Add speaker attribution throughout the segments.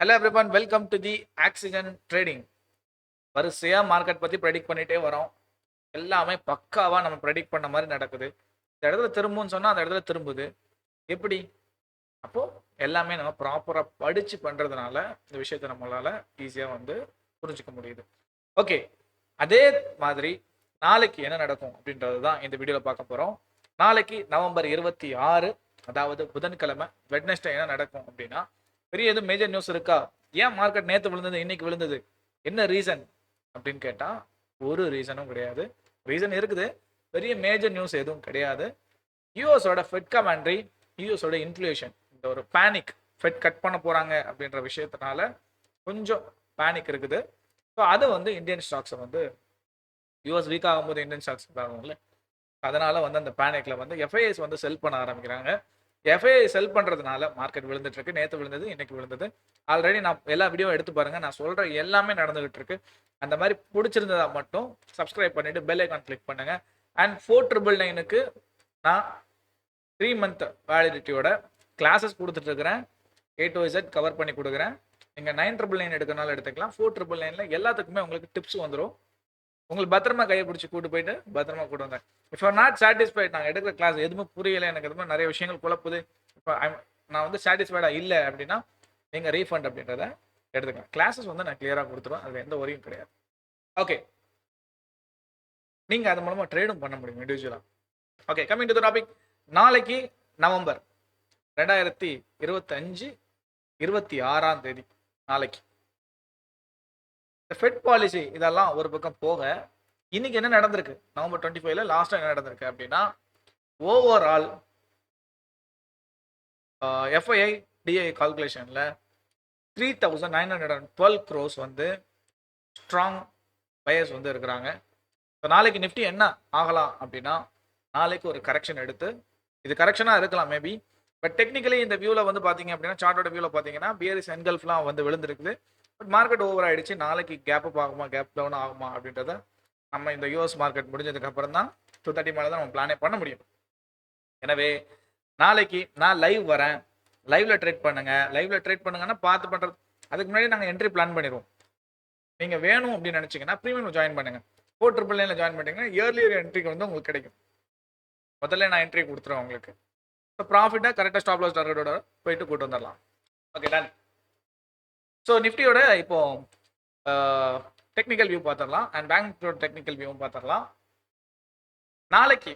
Speaker 1: Hello everyone, welcome to the Oxygen Trading. வரிசையா market பத்தி predict பண்ணிட்டே வரோம். எல்லாமே பக்காவா நம்ம ப்ரெடிக்ட் பண்ண மாதிரி நடக்குது. இந்த இடத்துல திரும்பும்னு சொன்னா அந்த இடத்துல திரும்புது. எப்படி? அப்போ எல்லாமே நம்ம ப்ராப்பரா படிச்சு பண்றதுனால இந்த விஷயத்தை நம்மளால ஈஸியா புரிஞ்சுக்க முடியுது. ஓகே, அதே மாதிரி நாளைக்கு என்ன நடக்கும் அப்படின்றது தான் இந்த வீடியோல பார்க்க போறோம். நாளைக்கு நவம்பர் 26, அதாவது புதன்கிழமை, வெட்னஸ்டே என்ன நடக்கும் அப்படின்னா, பெரிய எதுவும் மேஜர் நியூஸ் இருக்கா? ஏன் மார்க்கெட் நேற்று விழுந்தது இன்னைக்கு விழுந்தது, என்ன ரீசன் அப்படின்னு கேட்டா ஒரு ரீசனும் கிடையாது. ரீசன் இருக்குது, பெரிய மேஜர் நியூஸ் எதுவும் கிடையாது. யூஎஸோட ஃபெட் கமாண்ட்ரி, யூஎஸோட இன்ஃப்ளேஷன், இந்த ஒரு பேனிக், ஃபெட் கட் பண்ண போறாங்க அப்படின்ற விஷயத்தினால கொஞ்சம் பேனிக் இருக்குது. ஸோ அது இந்தியன் ஸ்டாக்ஸை யூஎஸ் வீக் ஆகும்போது இந்தியன் ஸ்டாக்ஸ் ஆகும்ல, அதனால அந்த பேனிக்ல எஃப்ஐஐஸ் செல் பண்ண ஆரம்பிக்கிறாங்க. எஃப்ஐஐ செல் பண்றதுனால மார்க்கெட் விழுந்துட்டு இருக்கு. நேற்று விழுந்தது, இன்னைக்கு விழுந்தது. ஆல்ரெடி நான் எல்லா வீடியோ எடுத்து பாருங்க, நான் சொல்ற எல்லாமே நடந்துகிட்டு இருக்கு. அந்த மாதிரி பிடிச்சிருந்ததா மட்டும் சப்ஸ்கிரைப் பண்ணிட்டு பெல் ஐக்கான் கிளிக் பண்ணுங்க. அண்ட் 4999க்கு நான் 3 month வேலிடிட்டியோட கிளாஸஸ் கொடுத்துட்டு இருக்கிறேன். A to Z கவர் பண்ணி கொடுக்குறேன். நீங்க 9999 எடுக்கிறனால எடுத்துக்கலாம். 4999ல எல்லாத்துக்குமே உங்களுக்கு டிப்ஸ் வந்துடும். உங்களுக்கு பத்திரமா கையை பிடிச்சி கூட்டு போயிட்டு பத்திரமா கூட்டு வந்தேன். இஃப் ஆர் நாட் சாட்டிஸ்ஃபைட், நாங்கள் எடுக்கிற கிளாஸ் எதுவுமே புரியலை, எனக்கு எதுவுமே நிறைய விஷயங்கள் குழப்புது, இப்போ நான் சாட்டிஸ்ஃபைடா இல்லை அப்படின்னா நீங்கள் ரீஃபண்ட் அப்படின்றத எடுத்துக்கலாம். கிளாஸஸ் நான் கிளியராக கொடுத்துருவேன், அது எந்த ஒரியும் கிடையாது. ஓகே, நீங்கள் அது மூலமாக ட்ரேடும் பண்ண முடியும் இண்டிவிஜுவலாக. Okay, coming to the topic. நாளைக்கு நவம்பர் 2025 26 நாளைக்கு ஃபெட் பாலிசி இதெல்லாம் ஒரு பக்கம் போக, இன்னைக்கு என்ன நடந்திருக்கு நவம்பர் 25ல லாஸ்டா என்ன நடந்திருக்கு அப்படின்னா, ஓவரால் எஃப்ஐஐ டிஐ கால்குலேஷன்ல 3912 crores ஸ்ட்ராங் பயர்ஸ் இருக்கிறாங்க. ஸோ நாளைக்கு நிஃப்டி என்ன ஆகலாம் அப்படின்னா, நாளைக்கு ஒரு கரெக்ஷன் எடுத்து, இது கரெக்ஷனாக இருக்கலாம் மேபி, பட் டெக்னிக்கலி இந்த வியூவில் பார்த்தீங்க அப்படின்னா, சார்ட்டோட வியூவில் பார்த்தீங்கன்னா பியரிஸ் என்கல்ஃப்லாம் விழுந்திருக்குது. பட் மார்க்கெட் ஓவர் ஆயிடுச்சு. நாளைக்கு கேப் அப் ஆகுமா, கேப் டவுன் ஆகுமா அப்படின்றத நம்ம இந்த யூஎஸ் மார்க்கெட் முடிஞ்சதுக்கு அப்புறம் தான் 230 மேலே தான் நம்ம பிளானே பண்ண முடியும். எனவே நாளைக்கு நான் லைவ் வரேன். லைவ்ல ட்ரேட் பண்ணுங்க. லைவ்ல ட்ரேட் பண்ணுங்கன்னா பார்த்து பண்றது. அதுக்கு முன்னாடி நாங்கள் என்ட்ரி பிளான் பண்ணிடுவோம். நீங்க வேணும் அப்படின்னு நினைச்சீங்கன்னா ப்ரீமியம் ஜாயின் பண்ணுங்க. 4999ல ஜாயின் பண்ணிங்கன்னா இயர்லியர் என்ட்ரிக்கு உங்களுக்கு கிடைக்கும். முதல்ல நான் என்ட்ரி கொடுத்துருவேன் உங்களுக்கு. ஸோ ப்ராஃபிட்டாக கரெக்டாக ஸ்டாப் லாஸ் டார்கெட்டோட போயிட்டு கூட்டு வந்துடலாம். Okay, ton. ஸோ நிஃப்டியோட இப்போ டெக்னிக்கல் வியூ பார்த்துடலாம் அண்ட் பேங்க் டெக்னிக்கல் வியூவும் பார்த்துடலாம். நாளைக்கு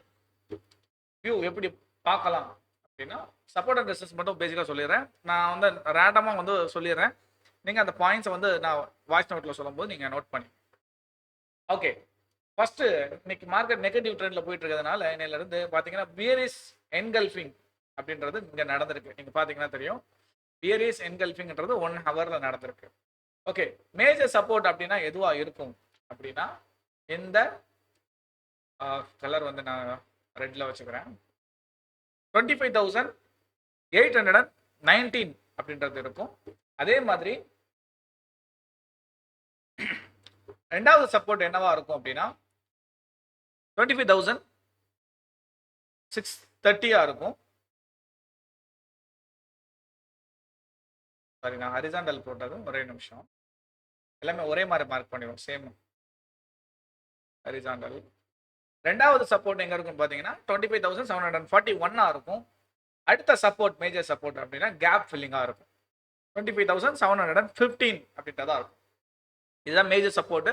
Speaker 1: வியூ எப்படி பார்க்கலாம் அப்படின்னா, சப்போர்ட் அண்ட் ரெசிஸ்டன்ஸ் மட்டும் பேசிக்காக சொல்லிடுறேன். நான் ரேண்டமாக சொல்லிடுறேன். நீங்கள் அந்த பாயிண்ட்ஸை நான் வாய்ஸ் நோட்டில் சொல்லும்போது நீங்கள் நோட் பண்ணி. ஓகே, ஃபர்ஸ்ட் இன்னைக்கு மார்க்கெட் நெகட்டிவ் ட்ரெண்ட்ல போயிட்டு இருக்கிறதுனால இன்னையிலிருந்து பார்த்தீங்கன்னா பியரிஸ் என்கல்ஃபிங் அப்படின்றது இங்கே நடந்திருக்கு. நீங்கள் பார்த்தீங்கன்னா தெரியும், பியரிஸ் என்கல்ஃபிங்ன்றது 1 hourல நடந்திருக்கு. ஓகே, மேஜர் சப்போர்ட் அப்படின்னா எதுவா இருக்கும் அப்படின்னா, இந்த கலர் நான் ரெட்ல வச்சுக்கிறேன், 25,819 அப்படின்றது இருக்கும். அதே மாதிரி ரெண்டாவது சப்போர்ட் என்னவா இருக்கும் அப்படின்னா 25,630 இருக்கும். சாரி, நான் ஹரிசாண்டல் போட்டது, ஒரே நிமிஷம். எல்லாமே ஒரே மாதிரி மார்க் பண்ணிடுவோம், சேம் ஹரிசாண்டல். ரெண்டாவது சப்போர்ட் எங்க இருக்கும் பார்த்தீங்கன்னா 25,741 இருக்கும். அடுத்த சப்போர்ட், மேஜர் சப்போர்ட் அப்படின்னா கேப் ஃபில்லிங்காக இருக்கும், 25,715 அப்படின்றதா இருக்கும். இதுதான் மேஜர் சப்போர்ட்.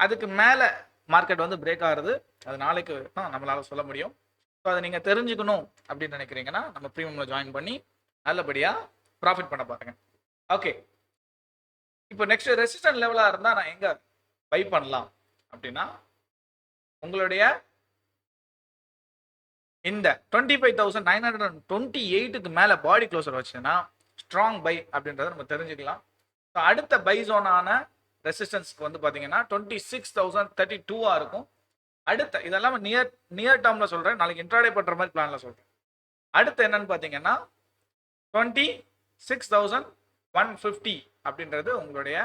Speaker 1: அதுக்கு மேலே மார்க்கெட் பிரேக் ஆகுறது, அது நாளைக்கு தான் நம்மளால சொல்ல முடியும். ஸோ அதை நீங்கள் தெரிஞ்சுக்கணும் அப்படின்னு நினைக்கிறீங்கன்னா நம்ம ப்ரீமியமில் ஜாயின் பண்ணி நல்லபடியாக ப்ராஃபிட் பண்ண பாருங்க. ஓகே, இப்போ நெக்ஸ்ட் ரெசிஸ்டன்ட் லெவலாக இருந்தால் நான் எங்கே பை பண்ணலாம் அப்படின்னா, உங்களுடைய இந்த 25,928க்கு மேலே பாடி க்ளோசர் வச்சுன்னா ஸ்ட்ராங் பை அப்படின்றத நம்ம தெரிஞ்சுக்கலாம். ஸோ அடுத்த பை ஜோனான ரெசிஸ்டன்ஸ்க்கு பார்த்தீங்கன்னா 26,032 இருக்கும். அடுத்த இதெல்லாம் நியர் டேர்ம்ல சொல்றேன், நாளைக்கு இன்ட்ராடே பண்ற மாதிரி பிளான்ல சொல்றேன். அடுத்து என்னன்னு பார்த்தீங்கன்னா 26,150 அப்படின்றது உங்களுடைய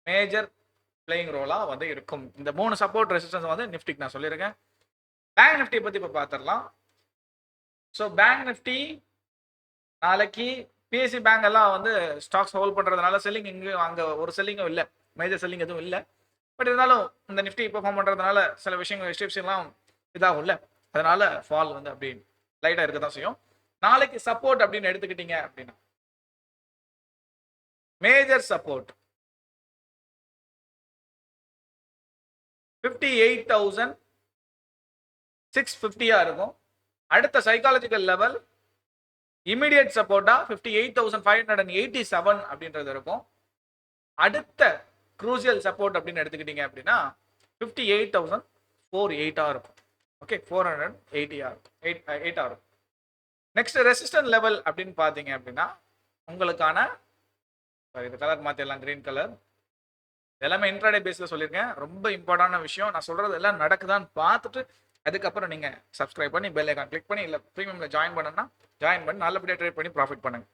Speaker 1: மேஜர் பிளேயிங் ரோலா இருக்கும். இந்த 3 சப்போர்ட் ரெசிஸ்டன்ஸ் நிஃப்டிக்கு நான் சொல்லியிருக்கேன். பேங்க் நிஃப்டி பத்தி இப்போ பார்த்துடலாம். ஸோ பேங்க் நிஃப்டி நாளைக்கு பிஎஸ்சி பேங்க் எல்லாம் வந்து ஸ்டாக்ஸ் ஹோல்ட் பண்ணுறதுனால செல்லிங் இங்கேயும் அங்கே ஒரு செல்லிங்கும் இல்லை, மேஜர் செல்லிங் எதுவும் இல்லை. பட் இருந்தாலும் இந்த நிஃப்டி பெர்ஃபார்ம் பண்ணுறதுனால சில விஷயங்கள் HDFCலாம் இதாகும்ல, அதனால ஃபால் வந்து அப்படி லைட்டாக இருக்க தான் செய்யும். நாளைக்கு சப்போர்ட் அப்படின்னு எடுத்துக்கிட்டீங்க அப்படின்னா மேஜர் சப்போர்ட் 58,650 இருக்கும். அடுத்த சைக்காலஜிக்கல் லெவல் இமிடியேட் சப்போர்ட்டா 58,587 அப்படின்றது இருக்கும். அடுத்த குரூசியல் சப்போர்ட் அப்படின்னு எடுத்துக்கிட்டீங்க அப்படின்னா 58,408 இருக்கும். ஓகே, 480 இருக்கும். நெக்ஸ்ட் ரெசிஸ்டன்ட் லெவல் அப்படின்னு பார்த்தீங்க அப்படின்னா உங்களுக்கான இது கலர் மாற்றிடலாம், கிரீன் கலர். எல்லாமே இன்ட்ராடே பேஸில் சொல்லியிருக்கேன். ரொம்ப இம்பார்ட்டன்டான விஷயம். நான் சொல்கிறது எல்லாம் நடக்குதான்னு பார்த்துட்டு அதுக்கப்புறம் நீங்கள் சப்ஸ்கிரைப் பண்ணி பெல் ஐக்கான் கிளிக் பண்ணி இல்லை ப்ரீமியமில் ஜாயின் பண்ணி நல்லபடியாக ட்ரேட் பண்ணி ப்ராஃபிட் பண்ணுங்கள்.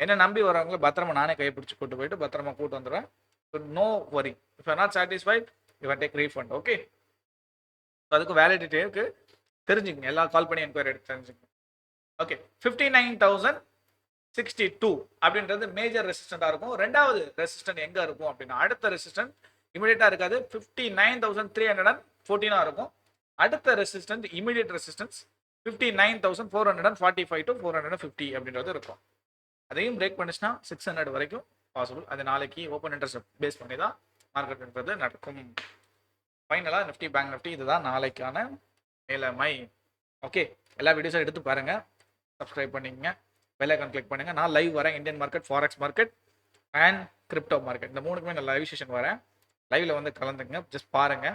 Speaker 1: என்ன நம்பி வரவங்களை பத்திரமா நானே கையை பிடிச்சி கூட்டு போயிட்டு பத்திரமா கூட்டு வந்துடுவேன். So no worry, if you are not satisfied you can take refund. Okay, அதுக்கு வேலிடிட்டி இருக்கு, தெரிஞ்சுக்கங்க. எல்லா கால் பண்ணி என்கொயரி எடுத்து தெரிஞ்சுக்கங்க. ஓகே, 59,062 அப்படின்றது மேஜர் ரெசிஸ்டண்டாக இருக்கும். ரெண்டாவது ரெசிஸ்டன்ட் எங்கே இருக்கும் அப்படின்னா அடுத்த ரெசிஸ்டன்ட் இமீடியட்டாக இருக்காது, 59,314 இருக்கும். அடுத்த ரெசிஸ்டன்ஸ் இமீடியட் ரெசிஸ்டன்ஸ் 59,445 to 450 அப்படின்றது இருக்கும். அதையும் பிரேக் பண்ணிச்சுன்னா 600 வரைக்கும் பாசிபிள். அது நாளைக்கு ஓப்பன் இன்ட்ரெஸ்ட் பேஸ் பண்ணி தான் மார்க்கெட்ன்றது நடக்கும். ஃபைனலாக நிஃப்டி பேங்க் நிஃப்டி இதுதான் நாளைக்கான நிலைமை. ஓகே, எல்லா வீடியோஸும் எடுத்து பாருங்க, சப்ஸ்கிரைப் பண்ணிக்கங்க, பெல் ஐக்கான் கிளிக் பண்ணுங்க. நான் லைவ் வரேன், Indian market, forex market and crypto market, இந்த மூணுக்குமே நான் லைவ் செஷன் வரேன். லைவ்ல வந்து கலந்துங்க, ஜஸ்ட் பாருங்க.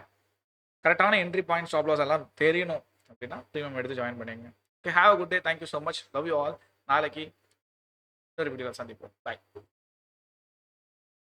Speaker 1: கரெக்டான என்ட்ரி பாயிண்ட், ஸ்டாப் லாஸ் எல்லாம் தெரியணும் அப்படின்னா ப்ரீமியம் எடுத்து ஜாயின் பண்ணிங்க. Okay, have a good day, thank you so much, love you all. நாளைக்கு ஒரு வீடியோவில் சந்திப்போம். பாய்.